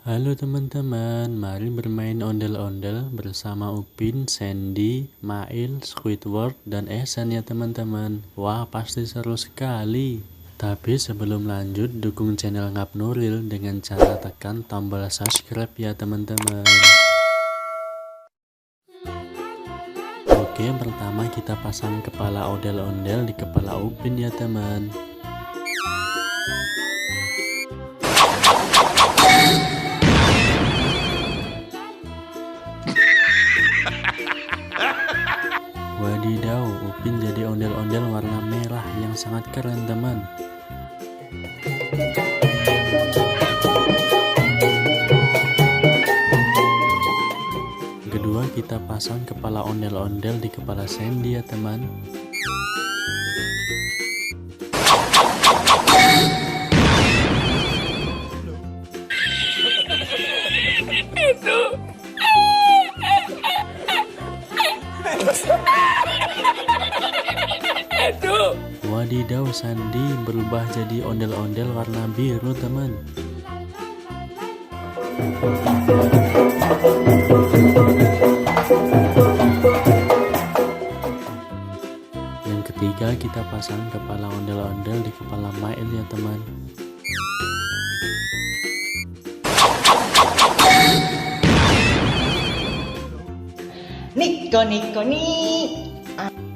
Halo teman-teman, mari bermain ondel-ondel bersama Upin, Sandy, Mail, Squidward, dan Ehsan ya teman-teman. Wah, pasti seru sekali. Tapi sebelum lanjut, dukung channel Ngap Nuril dengan cara tekan tombol subscribe ya teman-teman. Oke, pertama kita pasang kepala ondel-ondel di kepala Upin ya teman. Wadidaw, Upin jadi ondel-ondel warna merah yang sangat keren teman. Kedua, kita pasang kepala ondel-ondel di kepala Sandy ya teman. Wadidaw, Sandy berubah jadi ondel-ondel warna biru teman. Yang ketiga, kita pasang kepala ondel-ondel di kepala Mail ya teman. Niko Niko nih.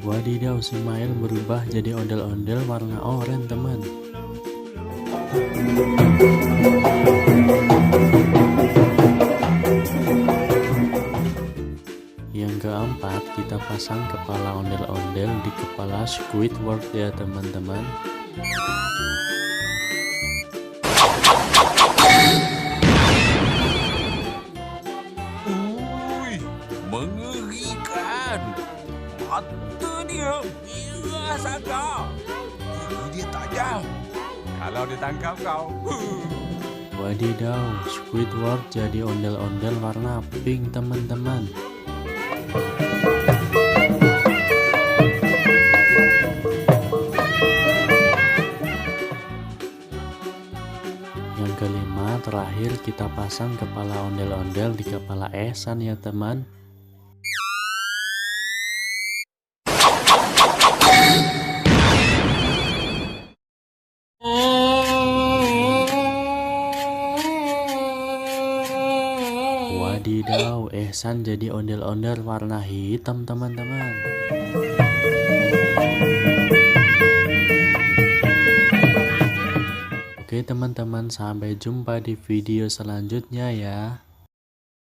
Wadidaw, si Mail berubah jadi ondel-ondel warna oranye teman. Yang keempat, kita pasang kepala ondel-ondel di kepala Squidward ya teman-teman. Mengerikan. Mata dia biras agak. Gigi dia tajam. Kalau ditangkap kau. Wadidaw, Squidward jadi ondel-ondel warna pink teman-teman. Yang kelima, terakhir kita pasang kepala ondel-ondel di kepala Ehsan ya teman. Wadidaw, Ehsan jadi ondel-ondel warna hitam teman-teman. Oke teman-teman, sampai jumpa di video selanjutnya ya.